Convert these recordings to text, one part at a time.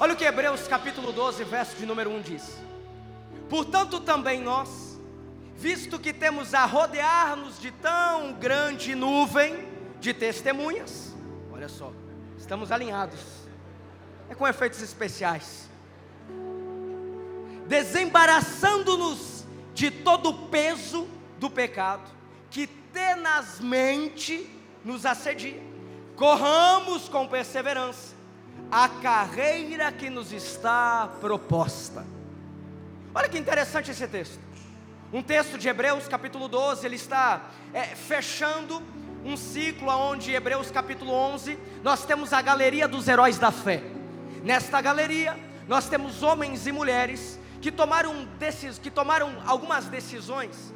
Olha o que Hebreus capítulo 12, verso de número 1 diz: portanto também nós, visto que temos a rodear-nos de tão grande nuvem de testemunhas, olha só, estamos alinhados, é com efeitos especiais, desembaraçando-nos de todo o peso do pecado, que tenazmente nos assedia, corramos com perseverança a carreira que nos está proposta. Olha que interessante esse texto, um texto de Hebreus capítulo 12, ele está fechando um ciclo onde Hebreus capítulo 11, nós temos a galeria dos heróis da fé. Nesta galeria, nós temos homens e mulheres que tomaram algumas decisões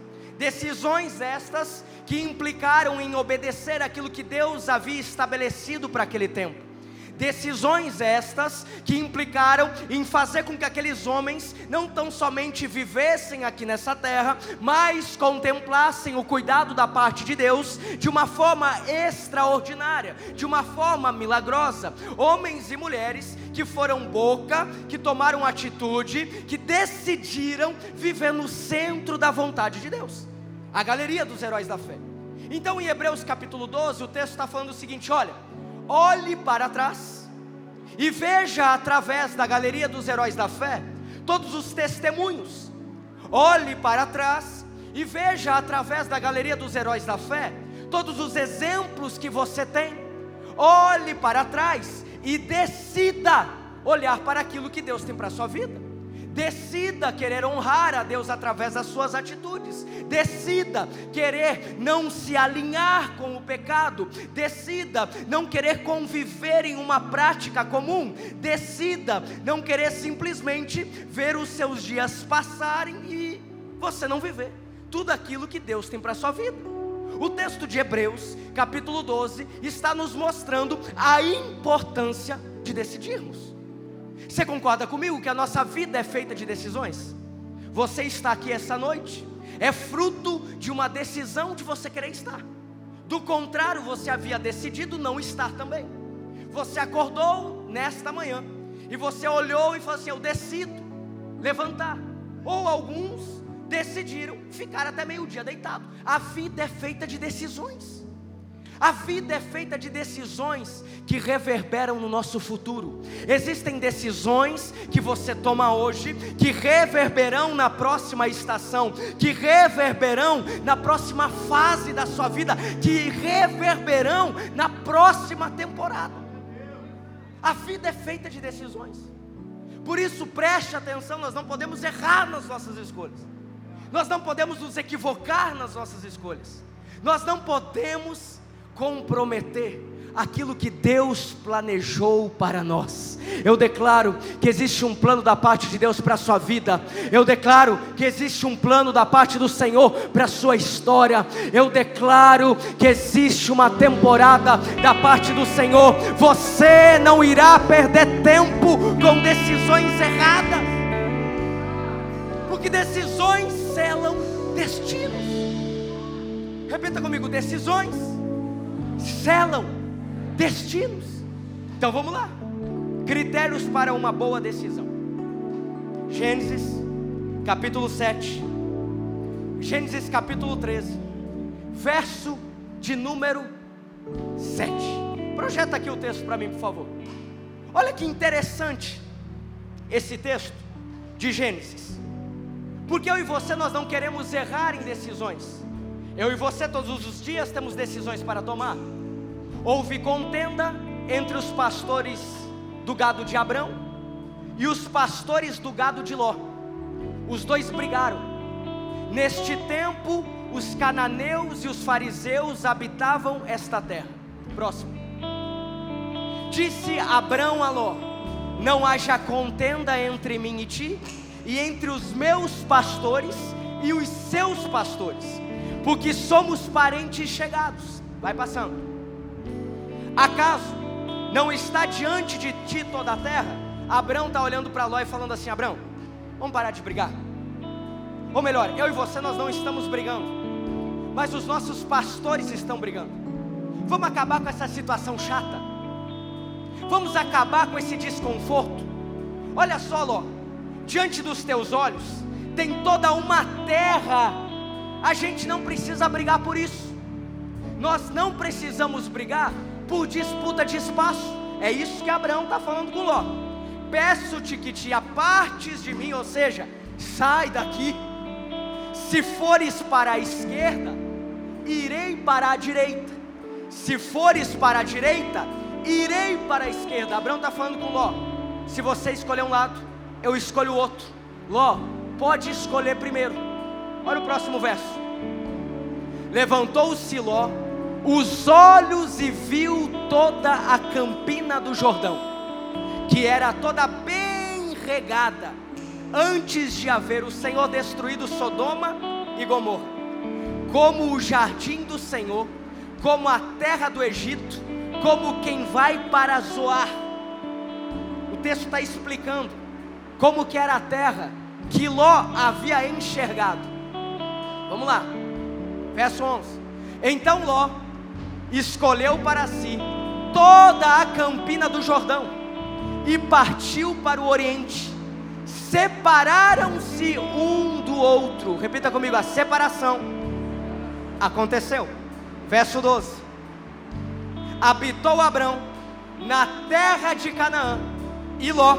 estas que implicaram em obedecer aquilo que Deus havia estabelecido para aquele tempo. Decisões estas que implicaram em fazer com que aqueles homens não tão somente vivessem aqui nessa terra, mas contemplassem o cuidado da parte de Deus de uma forma extraordinária, de uma forma milagrosa. Homens e mulheres que foram boca, que tomaram atitude, que decidiram viver no centro da vontade de Deus. A galeria dos heróis da fé. Então em Hebreus capítulo 12, o texto está falando o seguinte: olhe para trás e veja através da galeria dos heróis da fé todos os testemunhos. Olhe para trás e veja através da galeria dos heróis da fé todos os exemplos que você tem. Olhe para trás e decida olhar para aquilo que Deus tem para a sua vida. Decida querer honrar a Deus através das suas atitudes. Decida querer não se alinhar com o pecado. Decida não querer conviver em uma prática comum. Decida não querer simplesmente ver os seus dias passarem e você não viver tudo aquilo que Deus tem para a sua vida. O texto de Hebreus capítulo 12 está nos mostrando a importância de decidirmos. Você concorda comigo que a nossa vida é feita de decisões? Você está aqui essa noite é fruto de uma decisão de você querer estar. Do contrário, você havia decidido não estar também. Você acordou nesta manhã e você olhou e falou assim: eu decido levantar. Ou alguns decidiram ficar até meio-dia deitado. A vida é feita de decisões. A vida é feita de decisões que reverberam no nosso futuro. Existem decisões que você toma hoje, que reverberão na próxima estação, que reverberão na próxima fase da sua vida, que reverberão na próxima temporada. A vida é feita de decisões. Por isso preste atenção, nós não podemos errar nas nossas escolhas. Nós não podemos nos equivocar nas nossas escolhas. Nós não podemos comprometer aquilo que Deus planejou para nós. Eu declaro que existe um plano da parte de Deus para a sua vida. Eu declaro que existe um plano da parte do Senhor para a sua história. Eu declaro que existe uma temporada da parte do Senhor. Você não irá perder tempo com decisões erradas, porque decisões selam destinos. Repita comigo: decisões selam destinos. Então vamos lá. Critérios para uma boa decisão. Gênesis capítulo 7, Gênesis capítulo 13, verso de número 7. Projeta aqui o texto para mim, por favor. Olha que interessante esse texto de Gênesis. Porque eu e você, nós não queremos errar em decisões. Eu e você todos os dias temos decisões para tomar. Houve contenda entre os pastores do gado de Abrão e os pastores do gado de Ló. Os dois brigaram. Neste tempo, os cananeus e os fariseus habitavam esta terra. Próximo. Disse Abrão a Ló: não haja contenda entre mim e ti, e entre os meus pastores e os seus pastores, porque somos parentes chegados. Vai passando. Acaso não está diante de ti toda a terra? Abrão está olhando para Ló e falando assim: Abrão, vamos parar de brigar. Ou melhor, eu e você, nós não estamos brigando, mas os nossos pastores estão brigando. Vamos acabar com essa situação chata. Vamos acabar com esse desconforto. Olha só, Ló, diante dos teus olhos tem toda uma terra. A gente não precisa brigar por isso. Nós não precisamos brigar por disputa de espaço. É isso que Abraão está falando com Ló. Peço-te que te apartes de mim, ou seja, sai daqui. Se fores para a esquerda, irei para a direita. Se fores para a direita, irei para a esquerda. Abraão está falando com Ló: se você escolher um lado, eu escolho o outro. Ló, pode escolher primeiro. Olha o próximo verso. Levantou-se Ló os olhos e viu toda a campina do Jordão, que era toda bem regada, antes de haver o Senhor destruído Sodoma e Gomorra, como o jardim do Senhor, como a terra do Egito, como quem vai para Zoar. O texto está explicando como que era a terra que Ló havia enxergado. Vamos lá, verso 11. Então Ló escolheu para si toda a campina do Jordão e partiu para o oriente. Separaram-se um do outro. Repita comigo: a separação aconteceu. Verso 12. Habitou Abrão na terra de Canaã, e Ló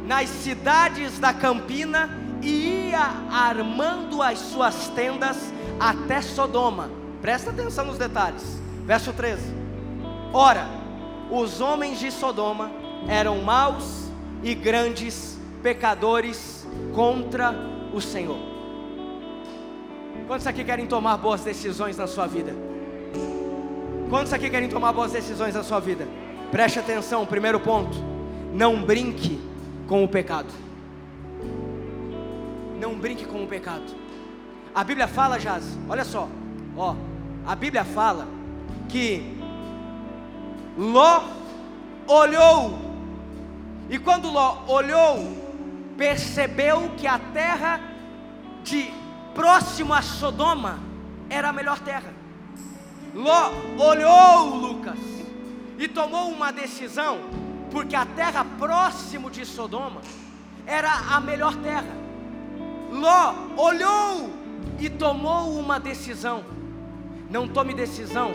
nas cidades da campina, e ia armando as suas tendas até Sodoma. Presta atenção nos detalhes. Verso 13. Ora, os homens de Sodoma eram maus e grandes pecadores contra o Senhor. Quantos aqui querem tomar boas decisões na sua vida? Quantos aqui querem tomar boas decisões na sua vida? Preste atenção, primeiro ponto: não brinque com o pecado. Não brinque com o pecado. A Bíblia fala, Jaz, olha só, a Bíblia fala que Ló olhou, e quando Ló olhou, percebeu que a terra de próximo a Sodoma era a melhor terra. Ló olhou, Lucas, e tomou uma decisão, porque a terra próximo de Sodoma era a melhor terra. Ló olhou e tomou uma decisão. Não tome decisão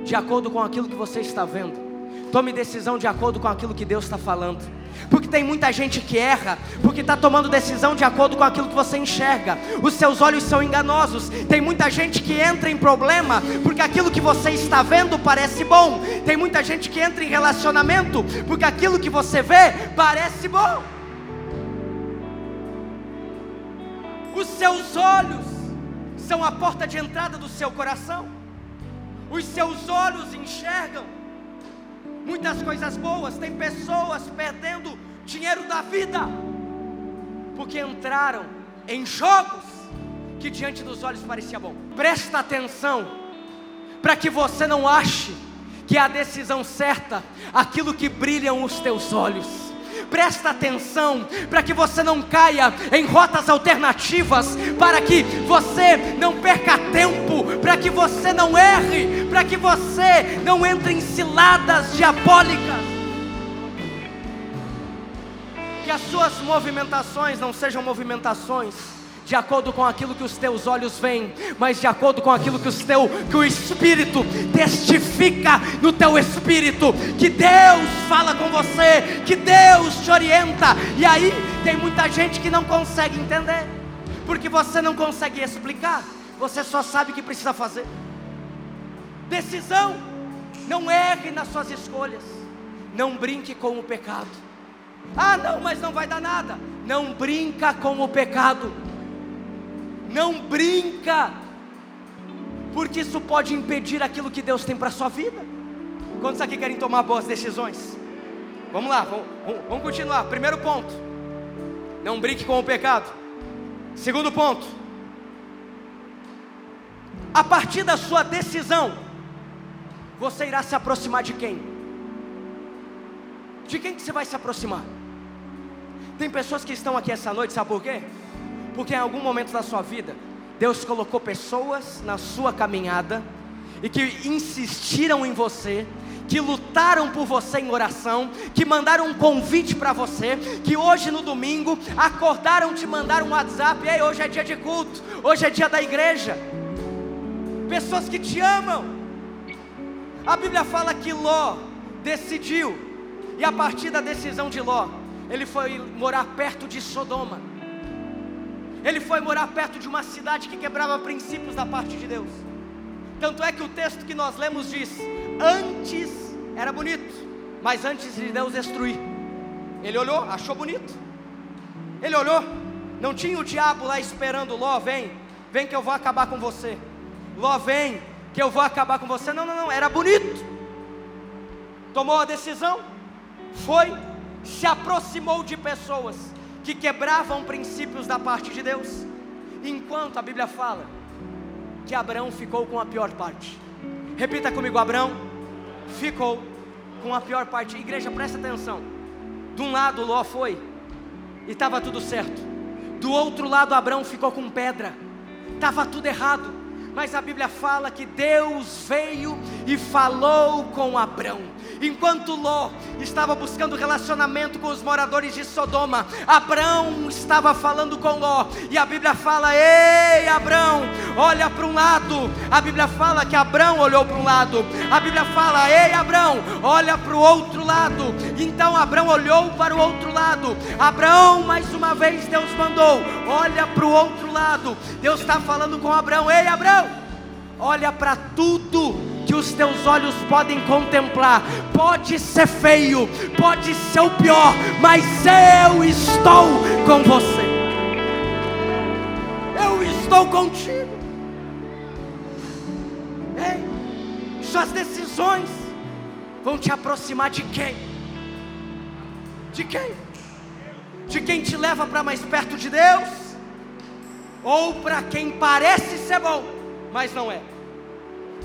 de acordo com aquilo que você está vendo. Tome decisão de acordo com aquilo que Deus está falando. Porque tem muita gente que erra porque está tomando decisão de acordo com aquilo que você enxerga. Os seus olhos são enganosos. Tem muita gente que entra em problema porque aquilo que você está vendo parece bom. Tem muita gente que entra em relacionamento porque aquilo que você vê parece bom. Os seus olhos são a porta de entrada do seu coração. Os seus olhos enxergam muitas coisas boas. Tem pessoas perdendo dinheiro da vida porque entraram em jogos que diante dos olhos parecia bom. Presta atenção para que você não ache que é a decisão certa aquilo que brilham os teus olhos. Presta atenção para que você não caia em rotas alternativas, para que você não perca tempo, para que você não erre, para que você não entre em ciladas diabólicas. Que as suas movimentações não sejam movimentações de acordo com aquilo que os teus olhos veem, mas de acordo com aquilo que o Espírito testifica no teu espírito, que Deus fala com você, que Deus te orienta. E aí tem muita gente que não consegue entender, porque você não consegue explicar, você só sabe o que precisa fazer. Decisão: não erre nas suas escolhas, não brinque com o pecado. Ah não, mas não vai dar nada. Não brinca com o pecado. Não brinca, porque isso pode impedir aquilo que Deus tem para a sua vida. Quantos aqui querem tomar boas decisões? Vamos lá, vamos continuar. Primeiro ponto: não brinque com o pecado. Segundo ponto: a partir da sua decisão, você irá se aproximar de quem? De quem que você vai se aproximar? Tem pessoas que estão aqui essa noite, sabe por quê? Porque em algum momento da sua vida, Deus colocou pessoas na sua caminhada e que insistiram em você, que lutaram por você em oração, que mandaram um convite para você, que hoje no domingo acordaram, te mandaram um WhatsApp: ei, hoje é dia de culto, hoje é dia da igreja. Pessoas que te amam. A Bíblia fala que Ló decidiu, e a partir da decisão de Ló, ele foi morar perto de Sodoma. Ele foi morar perto de uma cidade que quebrava princípios da parte de Deus. Tanto é que o texto que nós lemos diz: antes era bonito, mas antes de Deus destruir, ele olhou, achou bonito. Ele olhou, não tinha o diabo lá esperando: Ló, vem que eu vou acabar com você. Ló, vem que eu vou acabar com você. Não, era bonito. Tomou a decisão, foi, se aproximou de pessoas que quebravam princípios da parte de Deus. Enquanto a Bíblia fala que Abraão ficou com a pior parte. Repita comigo: Abraão ficou com a pior parte. Igreja, presta atenção. De um lado Ló foi e estava tudo certo. Do outro lado Abraão ficou com pedra. Estava tudo errado. Mas a Bíblia fala que Deus veio e falou com Abrão. Enquanto Ló estava buscando relacionamento com os moradores de Sodoma, Abrão estava falando com Ló. E a Bíblia fala: ei, Abrão, olha para um lado. A Bíblia fala que Abrão olhou para um lado. A Bíblia fala: ei, Abrão, olha para o outro lado. Então Abrão olhou para o outro lado. Abrão, mais uma vez Deus mandou: olha para o outro lado. Deus está falando com Abrão: ei, Abrão, olha para tudo que os teus olhos podem contemplar. Pode ser feio, pode ser o pior, mas eu estou com você. Eu estou contigo. Ei, suas decisões vão te aproximar de quem? De quem? De quem te leva para mais perto de Deus? Ou para quem parece ser bom, mas não é?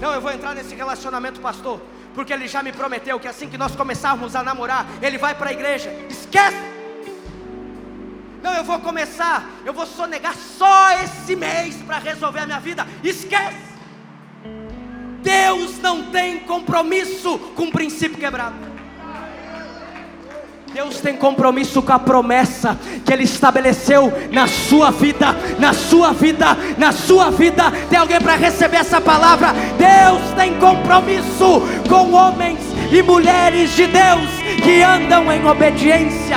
Não, eu vou entrar nesse relacionamento, pastor, porque ele já me prometeu que assim que nós começarmos a namorar, ele vai para a igreja. Esquece! Não, eu vou começar, eu vou sonegar só esse mês para resolver a minha vida. Esquece! Deus não tem compromisso com o princípio quebrado. Deus tem compromisso com a promessa que Ele estabeleceu na sua vida, na sua vida, na sua vida. Tem alguém para receber essa palavra? Deus tem compromisso com homens e mulheres de Deus que andam em obediência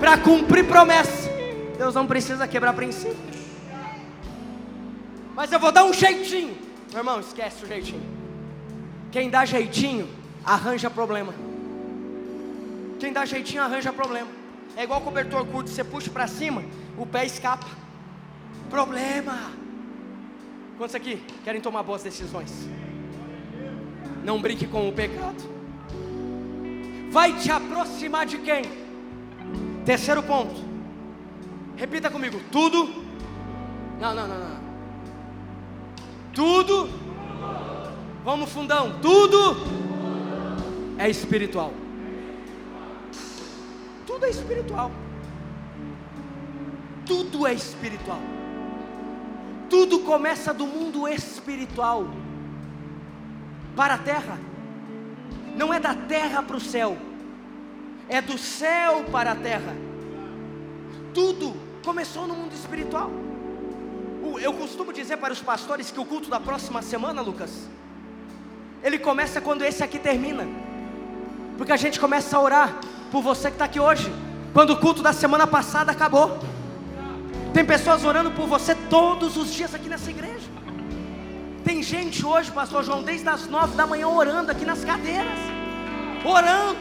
para cumprir promessa. Deus não precisa quebrar princípio. Mas eu vou dar um jeitinho. Meu irmão, esquece o jeitinho. Quem dá jeitinho arranja problema. Quem dá jeitinho arranja problema. É igual cobertor curto, você puxa para cima, o pé escapa. Problema. Quantos aqui querem tomar boas decisões? Não brinque com o pecado. Vai te aproximar de quem? Terceiro ponto. Repita comigo: tudo. Não. Tudo. Vamos, fundão. Tudo é espiritual. Tudo é espiritual. Tudo é espiritual. Tudo começa do mundo espiritual para a terra. Não é da terra para o céu, é do céu para a terra. Tudo começou no mundo espiritual. Eu costumo dizer para os pastores que o culto da próxima semana, Lucas, ele começa quando esse aqui termina. Porque a gente começa a orar por você que está aqui hoje, quando o culto da semana passada acabou. Tem pessoas orando por você todos os dias aqui nessa igreja. Tem gente hoje, pastor João, desde as 9 da manhã orando aqui nas cadeiras. Orando,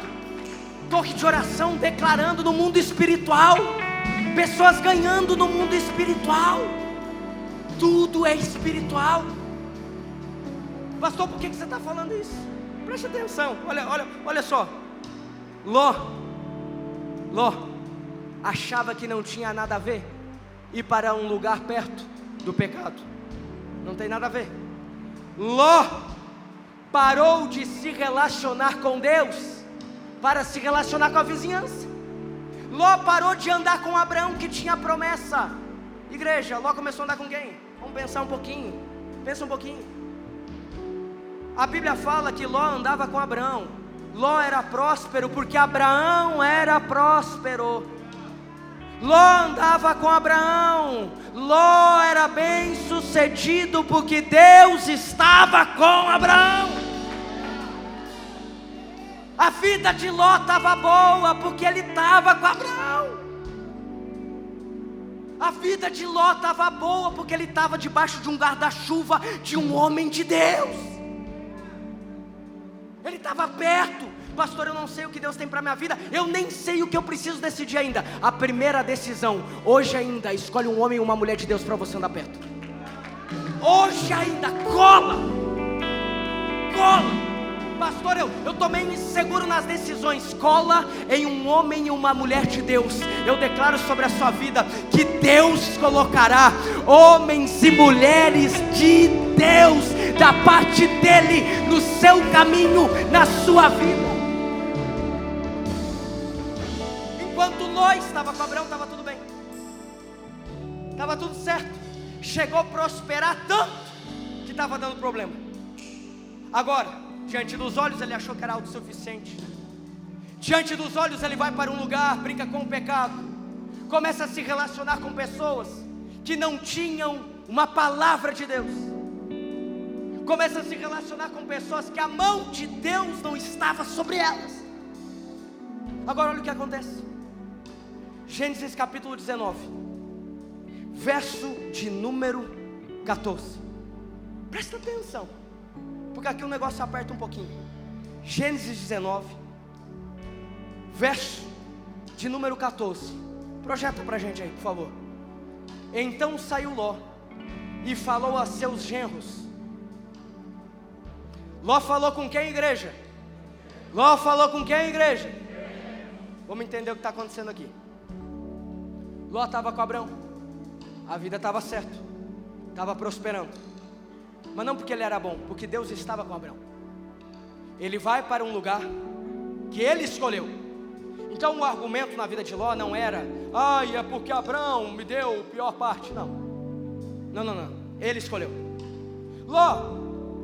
toque de oração, declarando no mundo espiritual. Pessoas ganhando no mundo espiritual. Tudo é espiritual. Pastor, por que você está falando isso? Preste atenção, olha só. Ló achava que não tinha nada a ver ir para um lugar perto do pecado. Não tem nada a ver. Ló parou de se relacionar com Deus para se relacionar com a vizinhança. Ló parou de andar com Abraão, que tinha promessa. Igreja, Ló começou a andar com quem? Vamos pensar um pouquinho. Pensa um pouquinho. A Bíblia fala que Ló andava com Abraão. Ló era próspero porque Abraão era próspero. Ló andava com Abraão. Ló era bem sucedido porque Deus estava com Abraão. A vida de Ló estava boa porque ele estava com Abraão. A vida de Ló estava boa porque ele estava debaixo de um guarda-chuva de um homem de Deus. Ele estava perto. Pastor, eu não sei o que Deus tem para a minha vida. Eu nem sei o que eu preciso decidir ainda. A primeira decisão, hoje ainda, escolhe um homem e uma mulher de Deus para você andar perto. Hoje ainda, cola. Pastor, eu estou meio inseguro nas decisões. Cola em um homem e uma mulher de Deus. Eu declaro sobre a sua vida que Deus colocará homens e mulheres de Deus, da parte dEle, no seu caminho, na sua vida. Enquanto Ló estava com Abraão, estava tudo bem, estava tudo certo. Chegou a prosperar tanto que estava dando problema. Agora, diante dos olhos ele achou que era autossuficiente. Diante dos olhos ele vai para um lugar, brinca com o pecado, começa a se relacionar com pessoas que não tinham uma palavra de Deus, começa a se relacionar com pessoas que a mão de Deus não estava sobre elas. Agora olha o que acontece. Gênesis capítulo 19, verso de número 14. Presta atenção, porque aqui o negócio aperta um pouquinho. Gênesis 19, verso de número 14. Projeta pra gente aí, por favor. Então saiu Ló e falou a seus genros. Ló falou com quem, igreja? Ló falou com quem, igreja? Vamos entender o que está acontecendo aqui. Ló estava com Abraão, a vida estava certa, estava prosperando, mas não porque ele era bom, porque Deus estava com Abraão. Ele vai para um lugar que ele escolheu. Então o argumento na vida de Ló não era: ai, é porque Abraão me deu a pior parte. Não, ele escolheu. Ló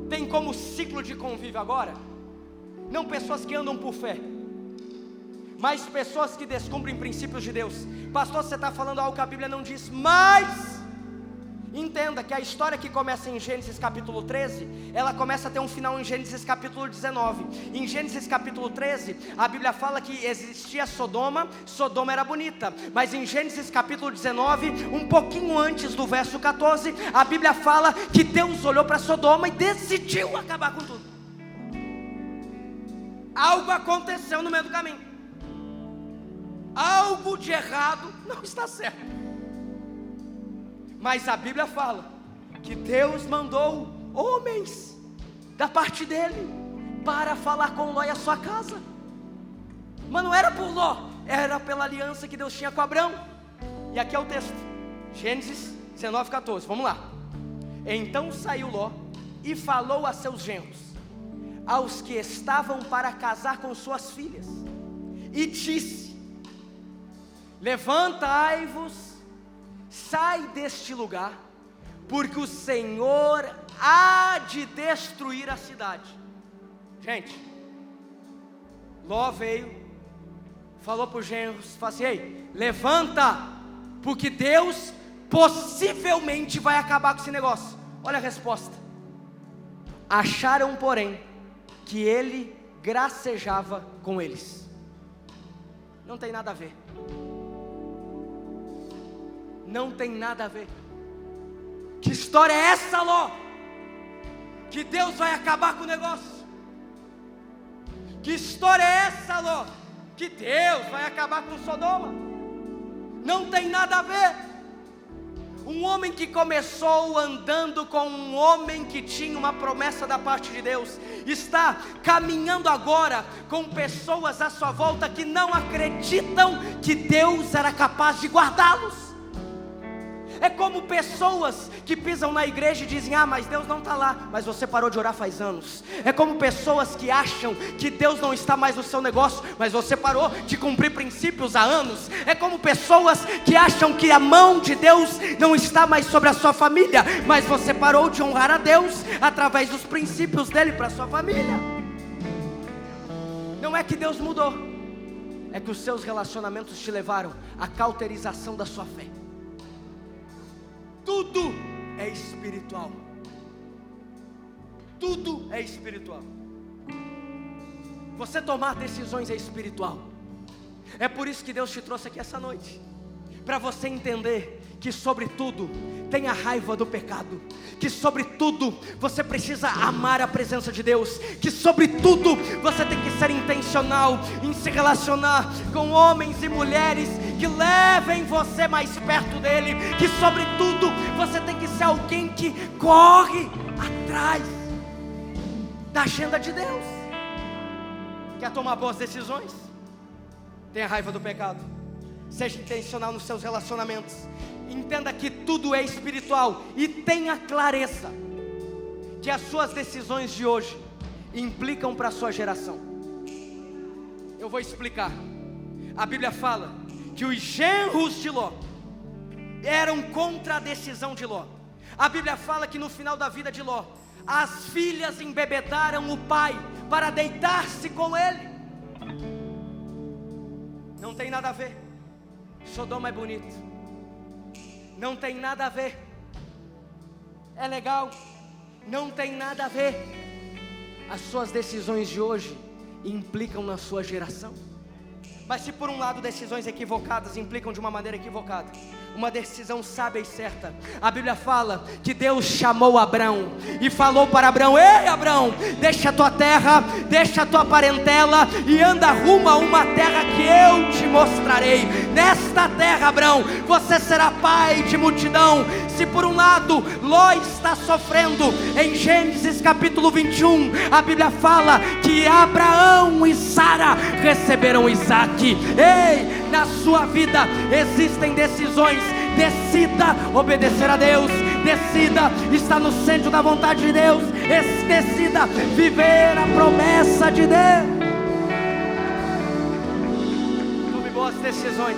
tem como ciclo de convívio agora, não pessoas que andam por fé, mas pessoas que descumprem princípios de Deus. Pastor, você está falando algo que a Bíblia não diz, mas entenda que a história que começa em Gênesis capítulo 13, ela começa a ter um final em Gênesis capítulo 19. Em Gênesis capítulo 13, a Bíblia fala que existia Sodoma. Sodoma era bonita, mas em Gênesis capítulo 19, um pouquinho antes do verso 14, a Bíblia fala que Deus olhou para Sodoma e decidiu acabar com tudo. Algo aconteceu no meio do caminho. Algo de errado não está certo. Mas a Bíblia fala que Deus mandou homens da parte dele para falar com Ló e a sua casa. Mas não era por Ló, era pela aliança que Deus tinha com Abraão. E aqui é o texto, Gênesis 19, 14, vamos lá. Então saiu Ló e falou a seus genros, aos que estavam para casar com suas filhas, e disse: levantai-vos, sai deste lugar, porque o Senhor há de destruir a cidade. Gente, Ló veio, falou para os genros, falou assim: ei, levanta, porque Deus possivelmente vai acabar com esse negócio. Olha a resposta: acharam, porém, que ele gracejava com eles. Não tem nada a ver. Não tem nada a ver. Que história é essa, Ló? Que Deus vai acabar com o negócio? Que história é essa, Ló? Que Deus vai acabar com Sodoma? Não tem nada a ver. Um homem que começou andando com um homem que tinha uma promessa da parte de Deus, está caminhando agora com pessoas à sua volta que não acreditam que Deus era capaz de guardá-los. É como pessoas que pisam na igreja e dizem: ah, mas Deus não está lá. Mas você parou de orar faz anos. É como pessoas que acham que Deus não está mais no seu negócio, mas você parou de cumprir princípios há anos. É como pessoas que acham que a mão de Deus não está mais sobre a sua família, mas você parou de honrar a Deus através dos princípios dele para a sua família. Não é que Deus mudou, é que os seus relacionamentos te levaram à cauterização da sua fé. Tudo é espiritual. Tudo é espiritual. Você tomar decisões é espiritual. É por isso que Deus te trouxe aqui essa noite, para você entender que sobre tudo tem a raiva do pecado, que sobre tudo você precisa amar a presença de Deus, que sobre tudo você tem que ser intencional em se relacionar com homens e mulheres que levem você mais perto dele, que sobre tudo você tem que ser alguém que corre atrás da agenda de Deus. Quer tomar boas decisões? Tenha raiva do pecado. Seja intencional nos seus relacionamentos. Entenda que tudo é espiritual e tenha clareza que as suas decisões de hoje implicam para a sua geração. Eu vou explicar. A Bíblia fala que os genros de Ló eram contra a decisão de Ló. A Bíblia fala que no final da vida de Ló, as filhas embebedaram o pai para deitar-se com ele. Não tem nada a ver. Sodoma é bonito. Não tem nada a ver. É legal. Não tem nada a ver. As suas decisões de hoje implicam na sua geração. Mas se por um lado decisões equivocadas implicam de uma maneira equivocada, uma decisão sábia e certa, a Bíblia fala que Deus chamou Abrão e falou para Abrão: ei Abrão, deixa a tua terra, deixa a tua parentela e anda rumo a uma terra que eu te mostrarei. Nesta terra, Abrão, você será pai de multidão. Se por um lado Ló está sofrendo, em Gênesis capítulo 21, a Bíblia fala que Abraão e Sara receberam Isaque. Ei, na sua vida existem decisões. Decida obedecer a Deus, decida estar no centro da vontade de Deus, decida viver a promessa de Deus. Tome boas decisões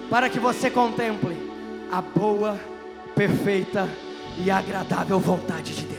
para que você contemple a boa, perfeita e agradável vontade de Deus.